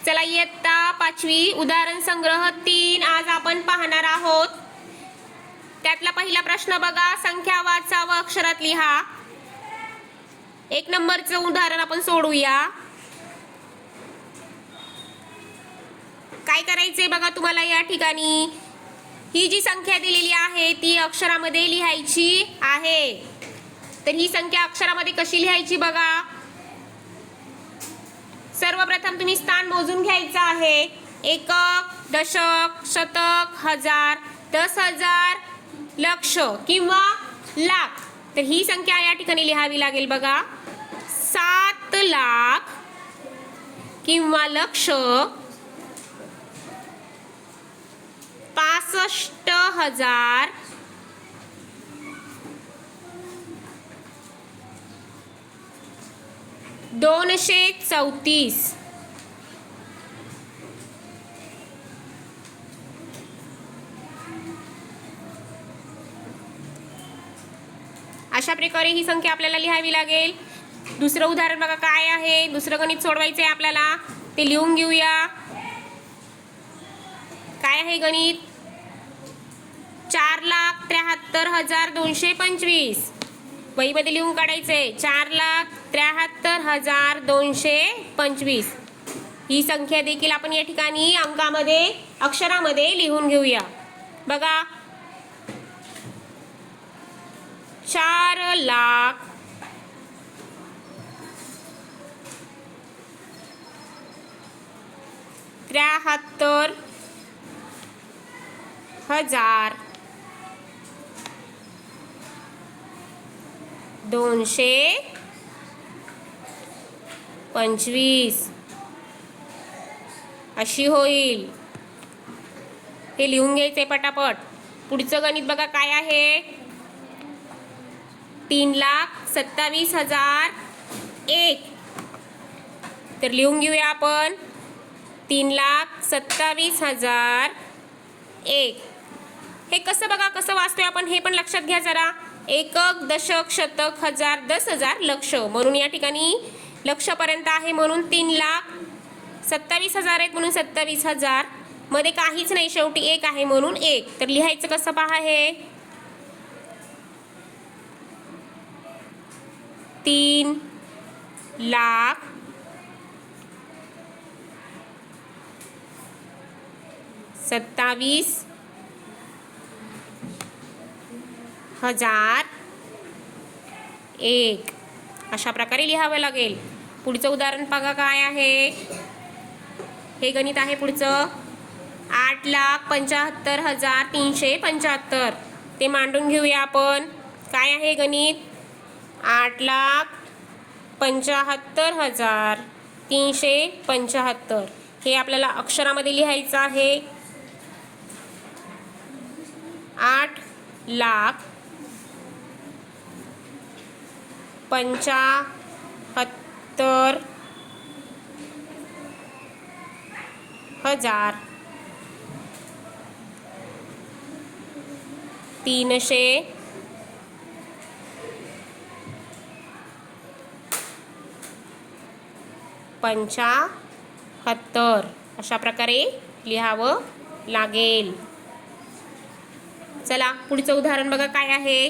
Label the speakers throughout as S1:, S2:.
S1: चला इयत्ता 5वी उदाहरण संग्रह 3 आज आपण पाहणार आहोत। त्यातला पहिला प्रश्न बघा, संख्या वाचा व अक्षरात लिहा। 1 नंबरचं उदाहरण आपण सोडूया। काय करायचे बघा तुम्हाला या ठिकाणी, ही जी संख्या दिलेली आहे ती अक्षरामध्ये लिहायची आहे। तर ही संख्या अक्षरामध्ये कशी लिहायची बघा। सर्वप्रथम तुम्ही स्थान मोजून घ्यायचं आहे। एकक, दशक, शतक, हजार, 10,000, लक्ष किंवा लाख। तर ही संख्या या ठिकाणी लिहावी लागेल बघा। 7 लाख किंवा लक्ष, 65,000, 234। अशा प्रकारे ही संख्या आपल्याला लिहावी लागेल। दुसरं उदाहरण बघा काय आहे, दुसरं गणित सोडवायचं आहे आपल्याला, ते लिहून घेऊया। काय आहे गणित, 4,73,225 वहीमध्ये लिहून काढायचंय। 4,73,225 ही संख्या देखील आपण या ठिकाणी अंकामध्ये अक्षरामध्ये लिहून घेऊया बघा। 4,73,225 अशी होईल। हे लिहून घ्यायचे पटापट। पुढचं गणित बघा काय आहे, 3,27,001 तर लिहून घेऊया आपण। 3,27,001 हे कसं बघा, कसं वाचतोय आपण हे पण लक्षात घ्या जरा। एकक, दशक, शतक, हजार, 10,000, लक्ष, म्हणून या ठिकाणी लक्ष पर्यंत आहे म्हणून 3,27,000 आहेत म्हणून 27,000 मध्ये काहीच नाही, शेवटी 1 आहे म्हणून 1। तर लिहायचं कसं पहा, हे 3,27,001 अशा प्रकारे लिहावं लागेल। पुढचं उदाहरण बघा काय आहे, हे गणित आहे पुढचं, 8,75,375 ते मांडून घेऊया आपण। काय आहे गणित, 8,75,375 हे आपल्याला अक्षरामध्ये लिहायचं आहे। 8,75,375 अशा प्रकारे लिहावं लागेल। चला पुढचं उदाहरण बघा काय आहे।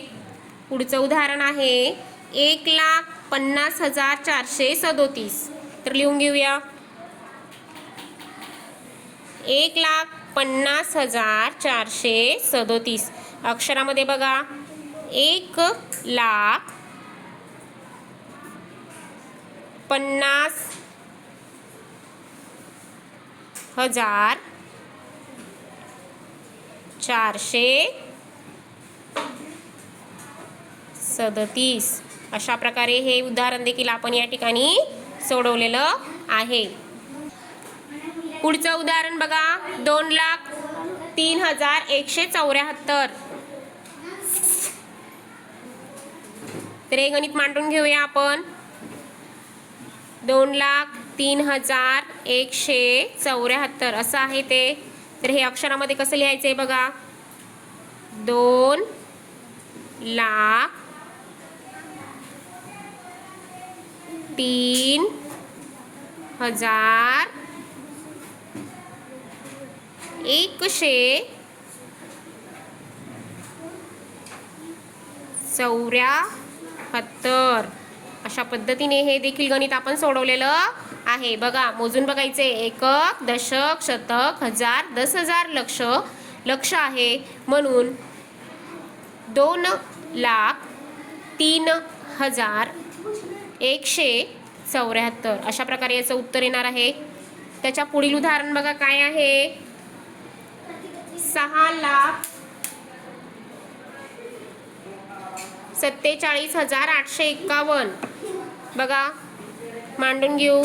S1: पुढचं उदाहरण आहे 1,50,437 तर लिहून घेऊया। 1,50,437 अक्षरामध्ये बघा, 1,50,437 अशा प्रकारे हे उदाहरण देखील आपण या ठिकाणी सोडवलेलं आहे। पुढचं उदाहरण बघा, 2,03,174 तर हे गणित मांडून घेऊया आपण। 2,03,174 असं आहे ते। तर हे अक्षरामध्ये कसं लिहायचंय बघा, 2 लाख 3,000 174. अशा पद्धतीने हे देखील गणित आपण सोडवलेलं आहे. बघा, मोजून बघायचे. एकक, दशक, शतक, हजार, 10,000, लक्ष. लक्ष आहे म्हणून 2,03,174. अशा प्रकारे याचं उत्तर येणार आहे. त्याच्या पुढील उदाहरण बघा काय आहे. 6,47,851. बघा, मांडून घेऊ.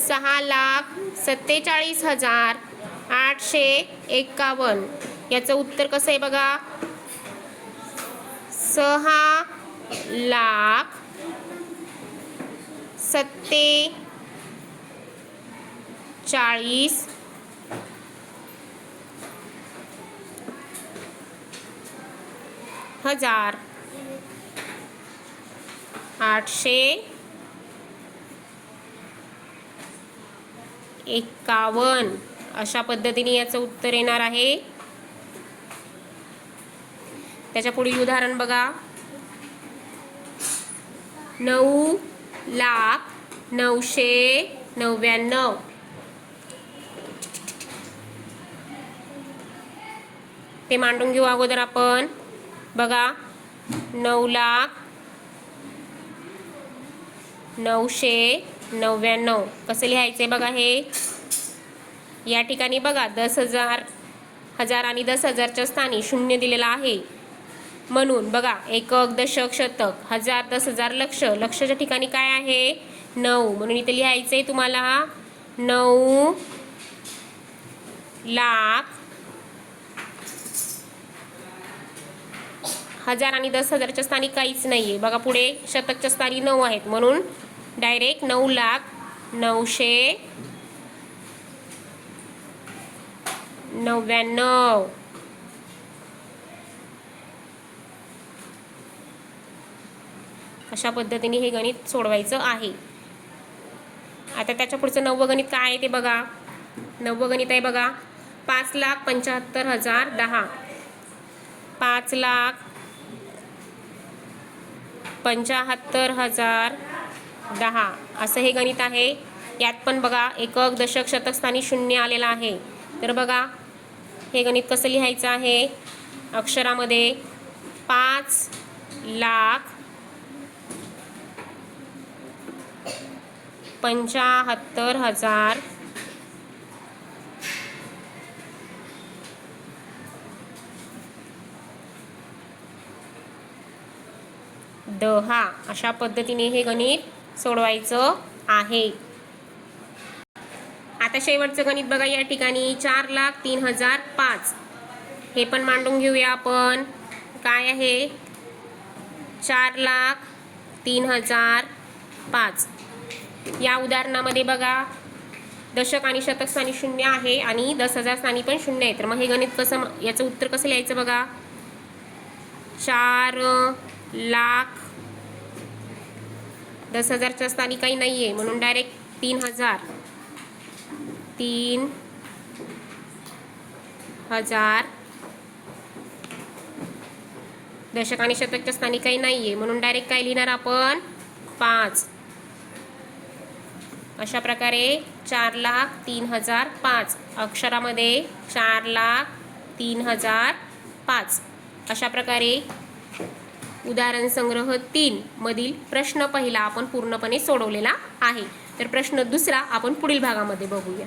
S1: 6,47,851. याचं उत्तर कसं आहे बघा. 6,47,851. अशा पद्धतीने याचं उत्तर येणार आहे. त्याच्या पुढील उदाहरण बघा. 9,09,99. ते मांडून घेऊ अगोदर आपण. बघा, 9,09,99. कसं लिहायचंय बघा हे. या ठिकाणी बघा 10,000, हजार आणि 10,000च्या स्थानी शून्य दिलेला आहे. म्हणून बघा, एकक, दशक, शतक, हजार, 10,000, लक्ष. लक्षच्या ठिकाणी काय आहे. 9. म्हणून इथे लिहायचंय तुम्हाला 9,00,000. हजार आणि 10,000च्या स्थानी काहीच नाहीये. बघा, पुढे शतकच्या स्थानी 9 आहेत म्हणून डायरेक्ट 9,00,999. अशा पद्धतीने हे गणित सोडवायचं आहे. आता त्याच्या पुढचं 9वं गणित काय आहे ते बघा. 9वं गणित आहे बघा. 5,75,010. 5,75,010 असं हे गणित आहे. यात पण बघा एकक, दशक, शतक स्थानी शून्य आलेला आहे. तर बघा, हे गणित कसं लिहायचं आहे. अक्षरामध्ये 5,75,000 10. अशा पद्धतीने हे गणित सोडवायचं आहे. आता शेवटचं गणित बघा. या ठिकाणी 4,03,005. हे पण मांडून घेऊया आपण. काय आहे. 4,03,005. या उदाहरणामध्ये बघा, दशक आणि शतक स्थानी शून्य आहे आणि 10,000 स्थानी पण शून्य आहे. तर मग हे गणित कसं, याचं उत्तर कसं लिहायचं बघा. 4,00,000, 10,000च्या स्थानी काही नाहीये म्हणून डायरेक्ट 3,000. 3,000. दशक आणि शतकच्या स्थानी काही नाहीये म्हणून डायरेक्ट काय लिहिणार आपण. 5. अशा प्रकारे 4,03,005. अक्षरामध्ये 4,03,005. अशा प्रकारे उदाहरण संग्रह 3 मधील प्रश्न पहिला आपण पूर्णपणे सोडवलेला आहे. तर प्रश्न दुसरा आपण पुढील भागामध्ये बघूया.